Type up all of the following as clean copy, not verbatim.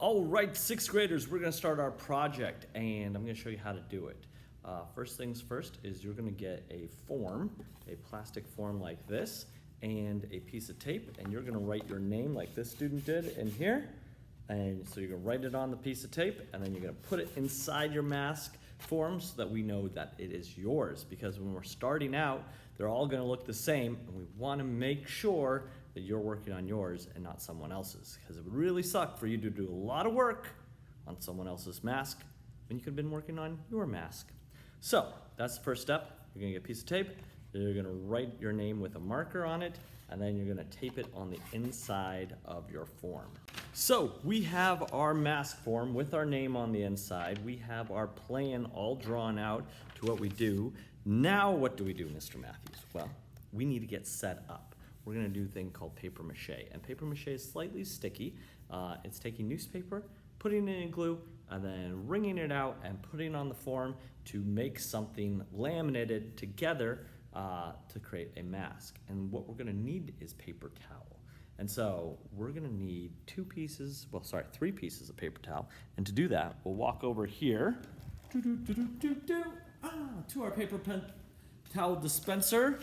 All right, sixth graders, we're gonna start our project and I'm gonna show you how to do it. First things first is you're gonna get a form, a plastic form like this, and a piece of tape, and you're gonna write your name like this student did in here. And so you're gonna write it on the piece of tape, and then you're gonna put it inside your mask form so that we know that it is yours. Because when we're starting out, they're all gonna look the same, and we wanna make sure that you're working on yours and not someone else's. Because it would really suck for you to do a lot of work on someone else's mask when you could have been working on your mask. So that's the first step. You're gonna get a piece of tape, you're gonna write your name with a marker on it, and then you're gonna tape it on the inside of your form. So we have our mask form with our name on the inside. We have our plan all drawn out to what we do. Now what do we do, Mr. Matthews? Well, we need to get set up. We're gonna do a thing called paper mache. And paper mache is slightly sticky. It's taking newspaper, putting it in glue, and then wringing it out and putting it on the form to make something laminated together to create a mask. And what we're gonna need is paper towel. And so we're gonna need three pieces of paper towel. And to do that, we'll walk over here to our paper towel dispenser.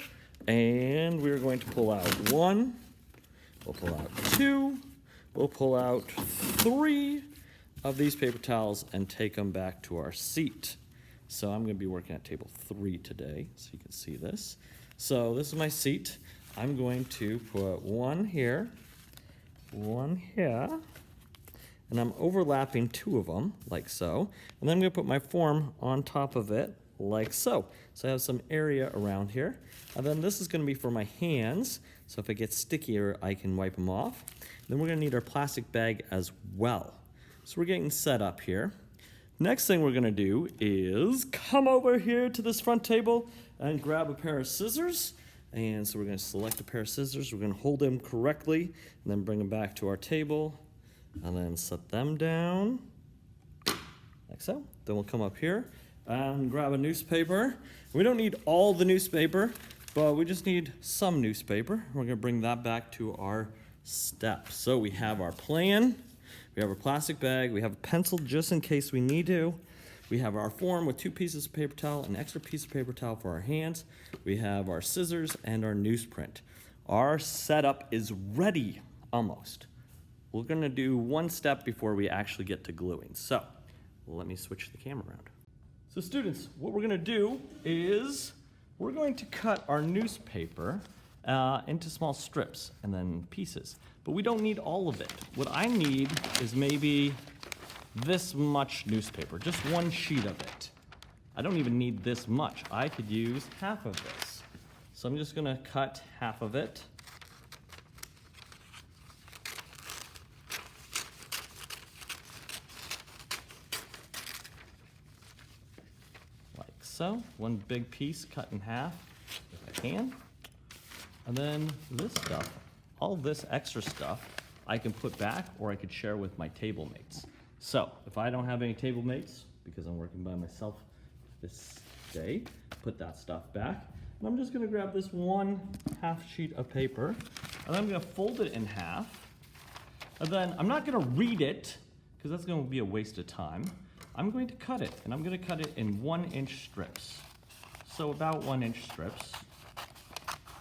And we're going to pull out one, we'll pull out two, we'll pull out three of these paper towels and take them back to our seat. So I'm gonna be working at table 3 today, so you can see this. So this is my seat. I'm going to put one here, and I'm overlapping 2 of them, like so. And then I'm gonna put my form on top of it, like so. So I have some area around here. And then this is gonna be for my hands, so if it gets stickier, I can wipe them off. Then we're gonna need our plastic bag as well. So we're getting set up here. Next thing we're gonna do is come over here to this front table and grab a pair of scissors. And so we're gonna select a pair of scissors, we're gonna hold them correctly, and then bring them back to our table, and then set them down, like so. Then we'll come up here and grab a newspaper. We don't need all the newspaper, but we just need some newspaper. We're gonna bring that back to our steps. So we have our plan, we have our plastic bag, we have a pencil just in case we need to. We have our form with 2 pieces of paper towel, an extra piece of paper towel for our hands. We have our scissors and our newsprint. Our setup is ready, almost. We're gonna do one step before we actually get to gluing. So let me switch the camera around. So students, what we're gonna do is we're going to cut our newspaper into small strips and then pieces. But we don't need all of it. What I need is maybe this much newspaper, just one sheet of it. I don't even need this much. I could use half of this. So I'm just gonna cut half of it. Like so, one big piece cut in half, if I can. And then this stuff, all this extra stuff, I can put back or I could share with my table mates. So if I don't have any table mates, because I'm working by myself this day, put that stuff back. And I'm just gonna grab this one half sheet of paper, and I'm gonna fold it in half. And then I'm not gonna read it, because that's gonna be a waste of time. I'm going to cut it, and I'm gonna cut it in 1-inch strips. So about 1-inch strips,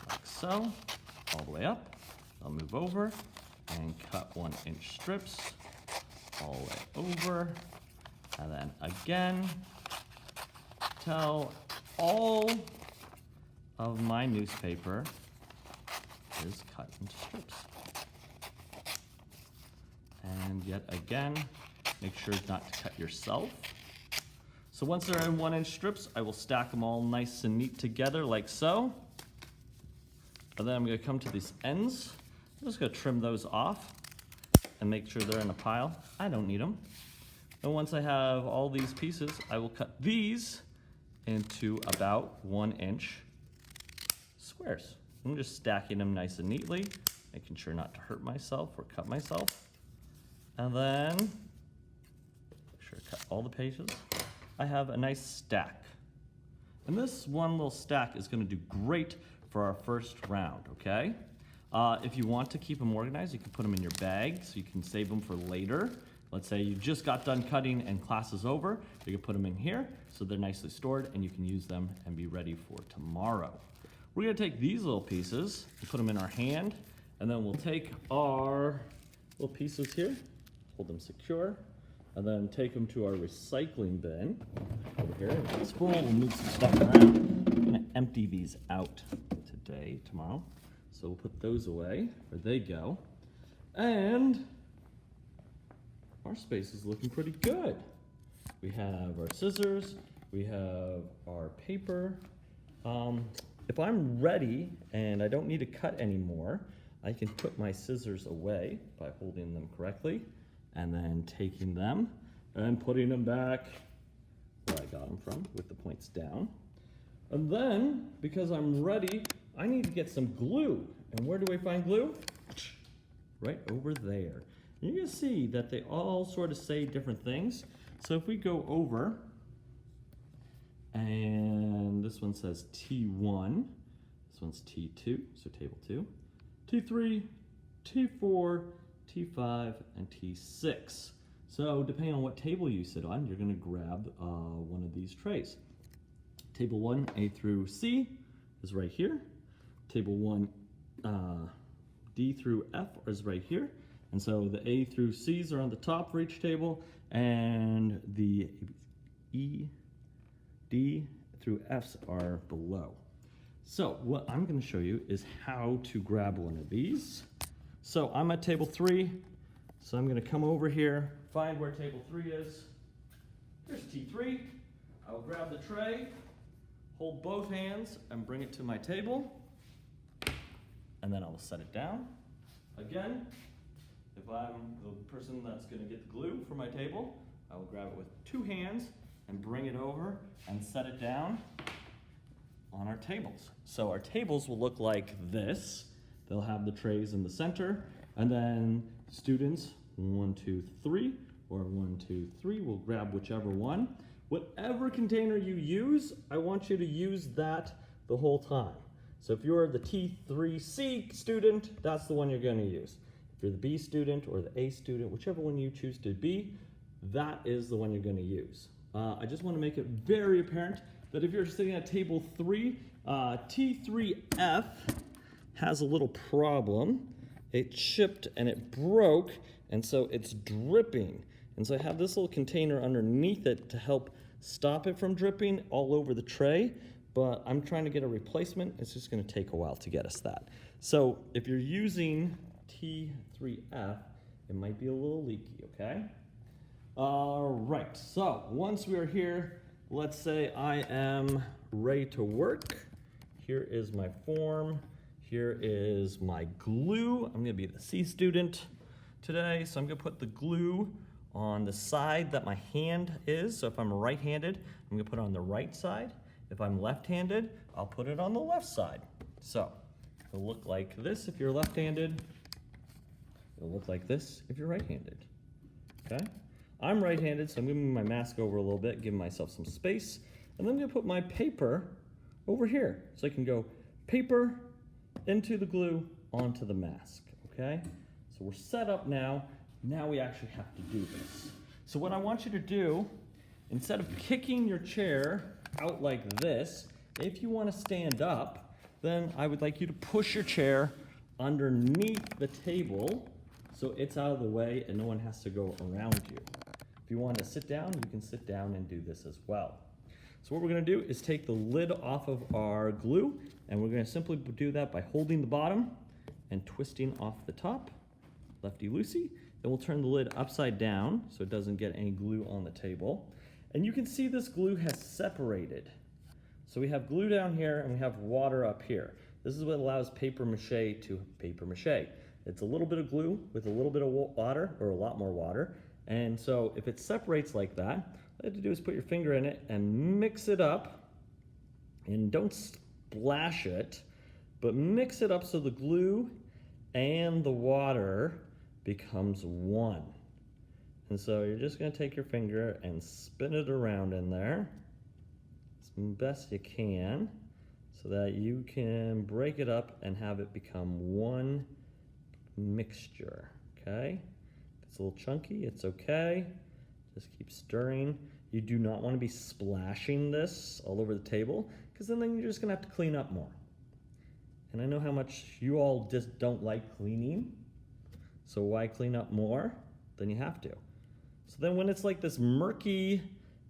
like so, all the way up. I'll move over and cut 1-inch strips all the way over, and then again, till all of my newspaper is cut into strips. And yet again, make sure not to cut yourself. So once they're in 1-inch strips, I will stack them all nice and neat together like so. And then I'm gonna come to these ends. I'm just gonna trim those off and make sure they're in a pile. I don't need them. And once I have all these pieces, I will cut these into about 1-inch squares. I'm just stacking them nice and neatly, making sure not to hurt myself or cut myself. And then, make sure to cut all the pages. I have a nice stack. And this one little stack is gonna do great for our first round, okay? If you want to keep them organized, you can put them in your bag so you can save them for later. Let's say you just got done cutting and class is over. You can put them in here so they're nicely stored and you can use them and be ready for tomorrow. We're gonna take these little pieces and put them in our hand, and then we'll take our little pieces here, hold them secure, and then take them to our recycling bin over here. It's full, we'll move some stuff around. I'm gonna empty these out today, tomorrow. So we'll put those away where they go. And our space is looking pretty good. We have our scissors, we have our paper. If I'm ready and I don't need to cut anymore, I can put my scissors away by holding them correctly and then taking them and putting them back where I got them from with the points down. And then, because I'm ready, I need to get some glue. And where do I find glue? Right over there. And you can see that they all sort of say different things. So if we go over, and this one says T1, this one's T2, so table 2, T3, T4, T5, and T6. So depending on what table you sit on, you're gonna grab one of these trays. Table 1, A through C is right here. Table 1, D through F is right here. And so the A through C's are on the top for each table, and the E, D through F's are below. So what I'm gonna show you is how to grab one of these. So I'm at table 3, so I'm gonna come over here, find where table 3 is. Here's T3. I'll grab the tray, hold both hands, and bring it to my table. And then I will set it down. Again, if I'm the person that's gonna get the glue for my table, I will grab it with 2 hands and bring it over and set it down on our tables. So our tables will look like this. They'll have the trays in the center, and then students, 1, 2, 3, or 1, 2, 3, will grab whichever one. Whatever container you use, I want you to use that the whole time. So if you're the T3C student, that's the one you're gonna use. If you're the B student or the A student, whichever one you choose to be, that is the one you're gonna use. I just wanna make it very apparent that if you're sitting at table 3, T3F has a little problem. It chipped and it broke, and so it's dripping. And so I have this little container underneath it to help stop it from dripping all over the tray, but I'm trying to get a replacement. It's just gonna take a while to get us that. So if you're using T3F, it might be a little leaky, okay? All right, so once we are here, let's say I am ready to work. Here is my form. Here is my glue. I'm gonna be the C student today, so I'm gonna put the glue on the side that my hand is. So if I'm right-handed, I'm gonna put it on the right side. If I'm left-handed, I'll put it on the left side. So it'll look like this if you're left-handed. It'll look like this if you're right-handed, okay? I'm right-handed, so I'm gonna move my mask over a little bit, give myself some space, and then I'm gonna put my paper over here. So I can go paper into the glue onto the mask, okay? So we're set up now. Now we actually have to do this. So what I want you to do, instead of kicking your chair out like this, if you wanna stand up, then I would like you to push your chair underneath the table so it's out of the way and no one has to go around you. If you want to sit down, you can sit down and do this as well. So what we're going to do is take the lid off of our glue, and we're going to simply do that by holding the bottom and twisting off the top, lefty-loosey. Then we'll turn the lid upside down so it doesn't get any glue on the table. And you can see this glue has separated. So we have glue down here and we have water up here. This is what allows paper mache to paper mache. It's a little bit of glue with a little bit of water, or a lot more water. And so if it separates like that, all you have to do is put your finger in it and mix it up. And don't splash it, but mix it up so the glue and the water becomes one. And so you're just gonna take your finger and spin it around in there as best you can so that you can break it up and have it become one mixture, okay? it's a little chunky, it's okay. Just keep stirring. You do not want to be splashing this all over the table, because then you're just gonna have to clean up more. And I know how much you all just don't like cleaning, so why clean up more than you have to? So then when it's like this murky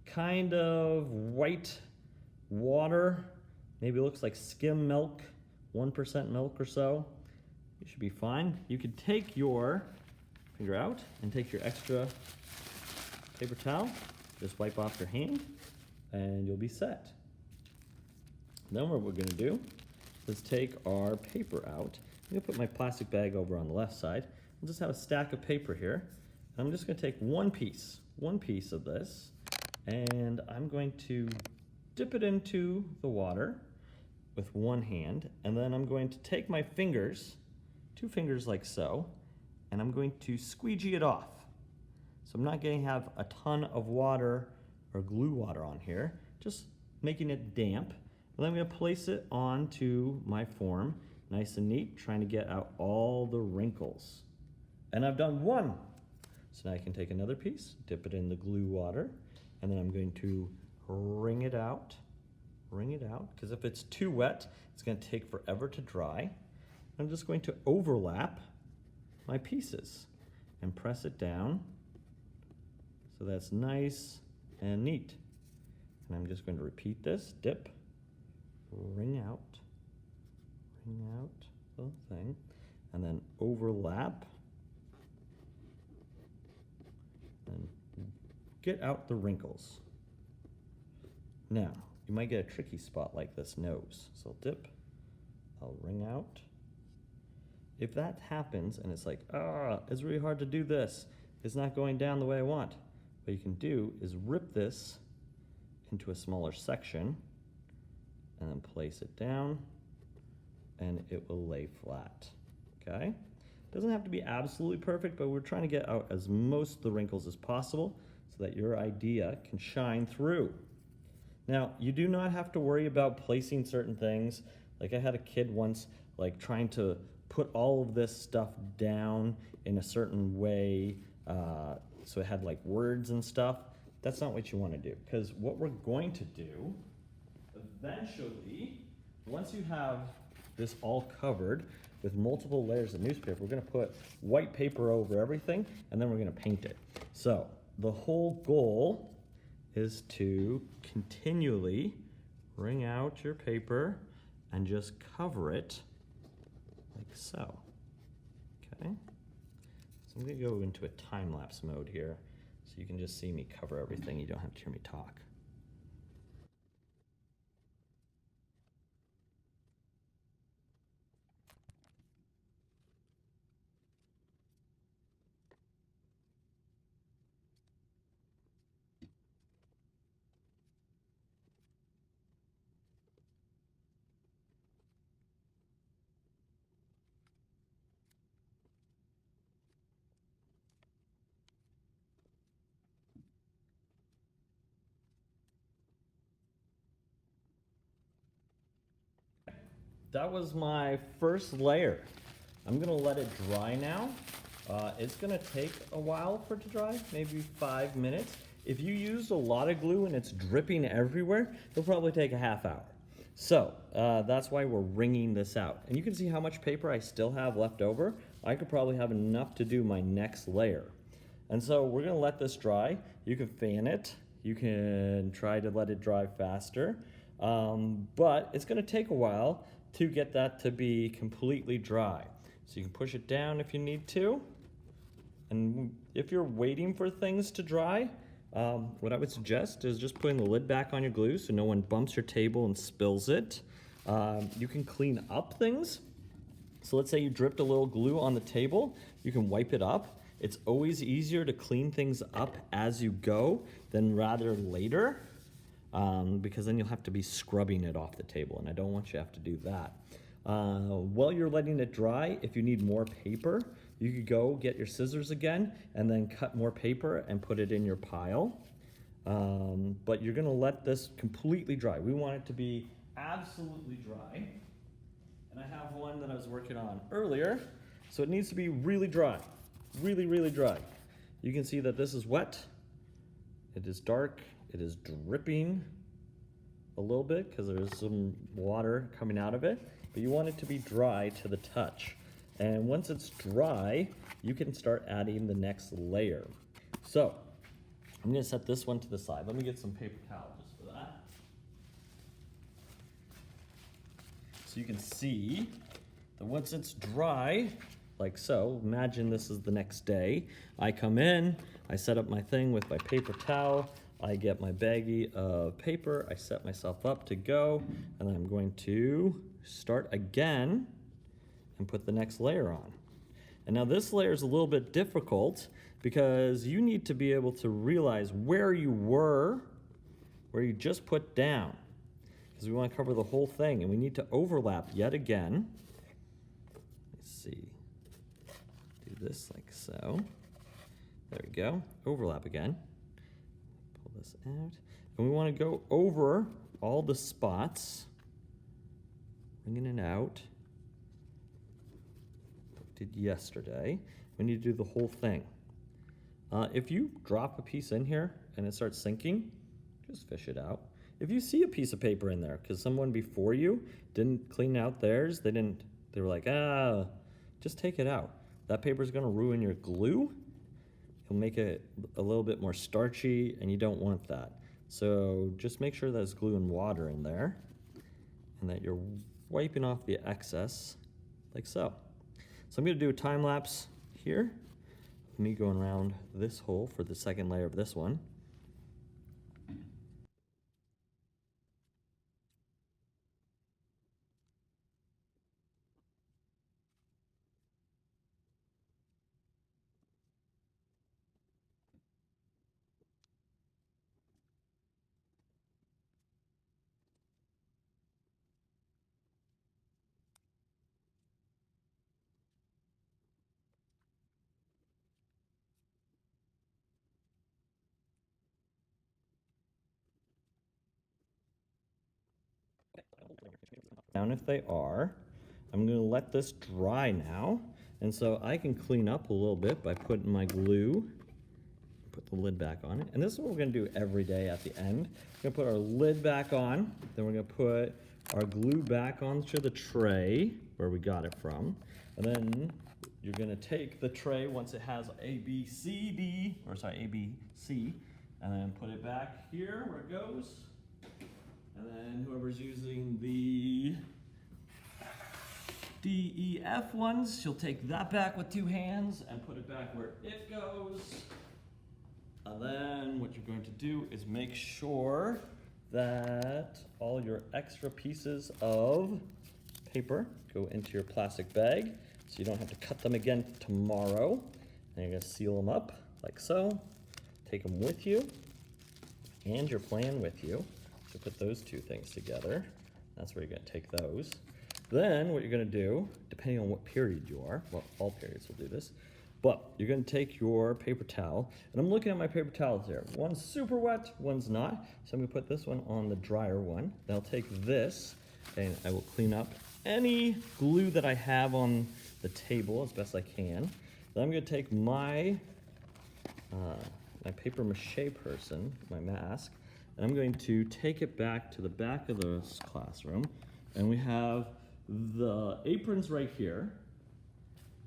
kind of white water, maybe it looks like skim milk, 1% milk or so, you should be fine. You could take your finger out and take your extra paper towel, just wipe off your hand, and you'll be set. Then what we're gonna do is take our paper out. I'm gonna put my plastic bag over on the left side. I'll just have a stack of paper here. And I'm just gonna take one piece of this, and I'm going to dip it into the water with one hand, and then I'm going to take my fingers, 2 fingers like so, and I'm going to squeegee it off. So I'm not going to have a ton of water or glue water on here, just making it damp. And then I'm going to place it onto my form, nice and neat, trying to get out all the wrinkles. And I've done one. So now I can take another piece, dip it in the glue water, and then I'm going to wring it out, because if it's too wet, it's going to take forever to dry. I'm just going to overlap my pieces and press it down so that's nice and neat. And I'm just going to repeat this, dip, wring out the thing, and then overlap and get out the wrinkles. Now, you might get a tricky spot like this nose. So I'll dip, I'll wring out. If that happens and it's like, it's really hard to do this, it's not going down the way I want, what you can do is rip this into a smaller section and then place it down and it will lay flat, okay? Doesn't have to be absolutely perfect, but we're trying to get out as most of the wrinkles as possible so that your idea can shine through. Now, you do not have to worry about placing certain things. Like I had a kid once, like trying to put all of this stuff down in a certain way, so it had like words and stuff. That's not what you want to do, because what we're going to do eventually, once you have this all covered with multiple layers of newspaper, we're going to put white paper over everything, and then we're going to paint it. So the whole goal is to continually wring out your paper and just cover it like so, okay? So I'm gonna go into a time-lapse mode here so you can just see me cover everything. You don't have to hear me talk. That was my first layer. I'm gonna let it dry now. It's gonna take a while for it to dry, maybe 5 minutes. If you used a lot of glue and it's dripping everywhere, it'll probably take a half hour. So that's why we're wringing this out. And you can see how much paper I still have left over. I could probably have enough to do my next layer. And so we're gonna let this dry. You can fan it. You can try to let it dry faster. But it's gonna take a while to get that to be completely dry. So you can push it down if you need to. And if you're waiting for things to dry, what I would suggest is just putting the lid back on your glue so no one bumps your table and spills it. You can clean up things. So let's say you dripped a little glue on the table, you can wipe it up. It's always easier to clean things up as you go than rather later. Because then you'll have to be scrubbing it off the table, and I don't want you to have to do that. While you're letting it dry, if you need more paper, you could go get your scissors again and then cut more paper and put it in your pile. But you're gonna let this completely dry. We want it to be absolutely dry. And I have one that I was working on earlier, so it needs to be really dry, really, really dry. you can see that this is wet. It is dark. It is dripping a little bit because there's some water coming out of it, but you want it to be dry to the touch. And once it's dry, you can start adding the next layer. So I'm gonna set this one to the side. Let me get some paper towel just for that. So you can see that once it's dry, like so, imagine this is the next day. I come in, I set up my thing with my paper towel, I get my baggie of paper, I set myself up to go, and then I'm going to start again and put the next layer on. And now this layer is a little bit difficult because you need to be able to realize where you were, where you just put down, because we want to cover the whole thing, and we need to overlap yet again. Let's see. Do this like so. There we go. Overlap again. Pull this out. And we want to go over all the spots, bringing it out. Like we did yesterday. We need to do the whole thing. If you drop a piece in here and it starts sinking, just fish it out. If you see a piece of paper in there because someone before you didn't clean out theirs, they were like, just take it out. That paper is going to ruin your glue. It'll make it a little bit more starchy, and you don't want that. So just make sure there's glue and water in there, and that you're wiping off the excess, like so. So I'm going to do a time lapse here, of me going around this hole for the second layer of this one. Down if they are. I'm going to let this dry now, and so I can clean up a little bit by putting my glue, put the lid back on it, and this is what we're going to do every day at the end. We're going to put our lid back on, then we're going to put our glue back onto the tray where we got it from, and then you're going to take the tray once it has A, B, C, D, or sorry, A, B, C, and then put it back here where it goes. And then whoever's using the D, E, F ones, she'll take that back with two hands and put it back where it goes. And then what you're going to do is make sure that all your extra pieces of paper go into your plastic bag so you don't have to cut them again tomorrow. And you're going to seal them up like so. Take them with you and your plan with you. So put those two things together. That's where you're going to take those. Then what you're going to do, depending on what period you are, well, all periods will do this, but you're going to take your paper towel, and I'm looking at my paper towels here. One's super wet, one's not. So I'm going to put this one on the drier one. Then I'll take this, and I will clean up any glue that I have on the table as best I can. Then I'm going to take my paper mache person, my mask, and I'm going to take it back to the back of the classroom, and we have the aprons right here,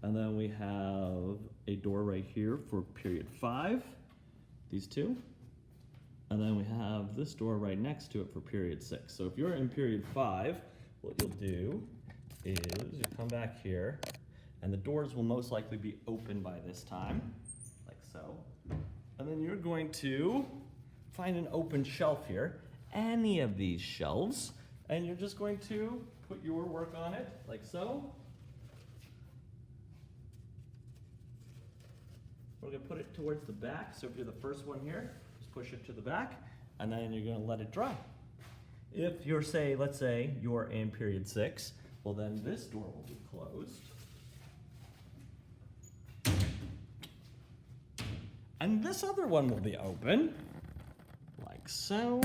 and then we have a door right here for period 5, these two, and then we have this door right next to it for period 6. So if you're in period 5, what you'll do is you come back here, and the doors will most likely be open by this time, like so, and then you're going to find an open shelf here, any of these shelves, and you're just going to put your work on it, like so. We're going to put it towards the back, so if you're the first one here, just push it to the back, and then you're going to let it dry. If you're, let's say you're in period 6, well then this door will be closed. And this other one will be open, like so.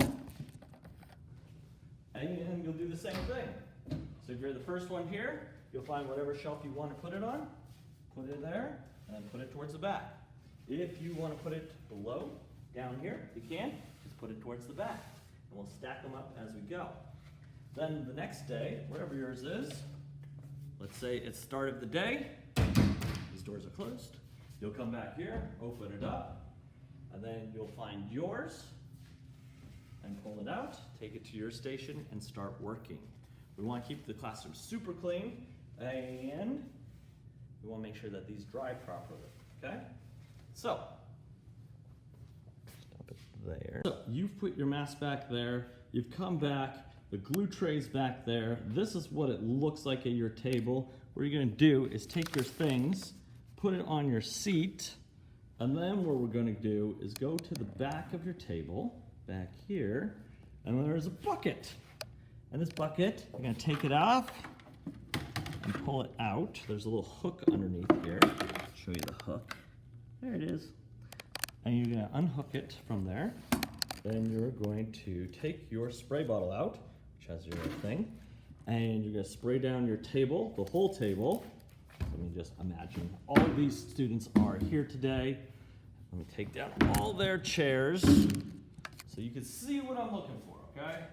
And you'll do the same thing. So if you're the first one here, you'll find whatever shelf you want to put it on, put it there, and then put it towards the back. If you want to put it below, down here, you can. Just put it towards the back. And we'll stack them up as we go. Then the next day, wherever yours is, let's say it's start of the day, these doors are closed. You'll come back here, open it up, and then you'll find yours and pull it out, take it to your station, and start working. We want to keep the classroom super clean, and we want to make sure that these dry properly, okay? So, stop it there. So, you've put your mask back there, you've come back, the glue tray's back there. This is what it looks like at your table. What you're gonna do is take your things, put it on your seat, and then what we're gonna do is go to the back of your table, back here, and there's a bucket. And this bucket, you're gonna take it off and pull it out. There's a little hook underneath here. I'll show you the hook. There it is. And you're gonna unhook it from there. Then you're going to take your spray bottle out, which has your thing, and you're gonna spray down your table, the whole table. Let me just imagine all of these students are here today. Let me take down all their chairs so you can see what I'm looking for, okay?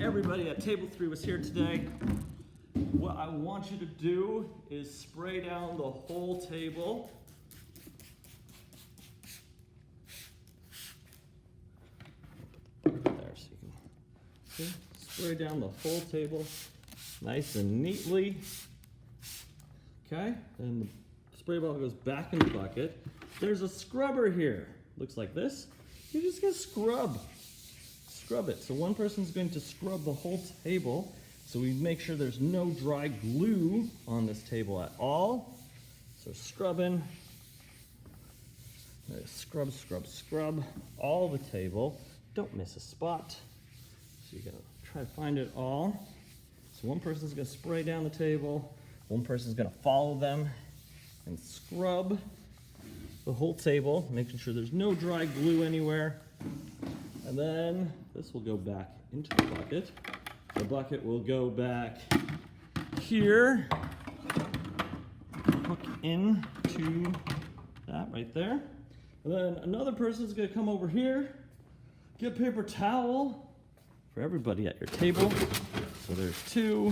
Everybody at table 3 was here today. What I want you to do is spray down the whole table. There, so you can see, spray down the whole table nice and neatly. Okay, and the spray bottle goes back in the bucket. There's a scrubber here. Looks like this. You're just gonna scrub it. So one person's going to scrub the whole table so we make sure there's no dry glue on this table at all. So scrubbing, scrub, scrub, scrub all the table. Don't miss a spot. So you're gonna try to find it all. So one person's gonna spray down the table, one person's gonna follow them and scrub the whole table, making sure there's no dry glue anywhere. And then this will go back into the bucket. The bucket will go back here, hook into that right there. And then another person's gonna come over here, get a paper towel for everybody at your table. So there's 2,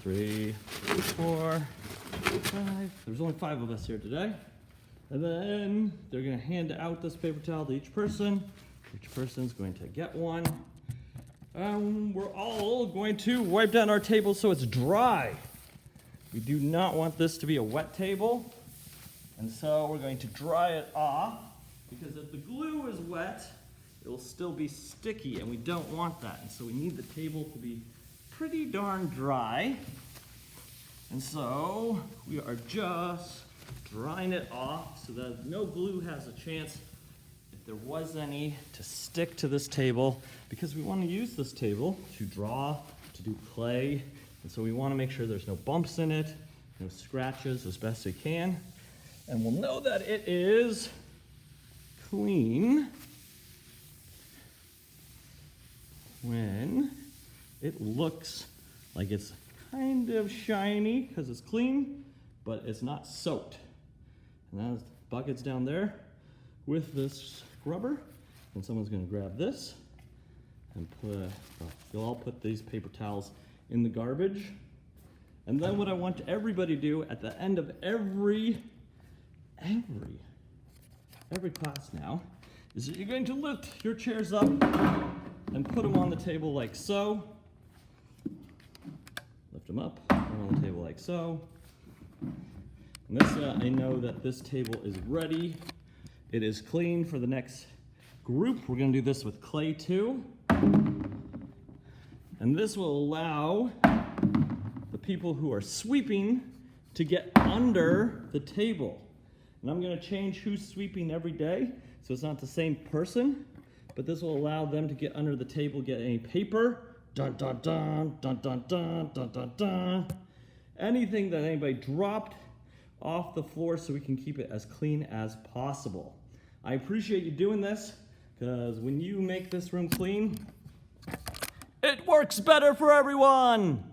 3, 4, 5. There's only 5 of us here today. And then they're gonna hand out this paper towel to each person. Each person's going to get one. We're all going to wipe down our table so it's dry. We do not want this to be a wet table. And so we're going to dry it off, because if the glue is wet, it will still be sticky, and we don't want that. And so we need the table to be pretty darn dry. And so we are just drying it off so that no glue has a chance, if there was any, to stick to this table, because we want to use this table to draw, to do play. And so we want to make sure there's no bumps in it, no scratches as best we can. And we'll know that it is clean when it looks like it's kind of shiny because it's clean, but it's not soaked. And that bucket's down there with this scrubber, and someone's going to grab this and you'll all put these paper towels in the garbage. And then what I want everybody to do at the end of every class now is that you're going to lift your chairs up and put them on the table like so. Lift them up, put them on the table like so. And this, I know that this table is ready. It is clean for the next group. We're gonna do this with clay too. And this will allow the people who are sweeping to get under the table. And I'm gonna change who's sweeping every day, so it's not the same person, but this will allow them to get under the table, get any paper, dun dun dun, dun dun dun, dun dun dun. Anything that anybody dropped off the floor so we can keep it as clean as possible. I appreciate you doing this, because when you make this room clean, it works better for everyone.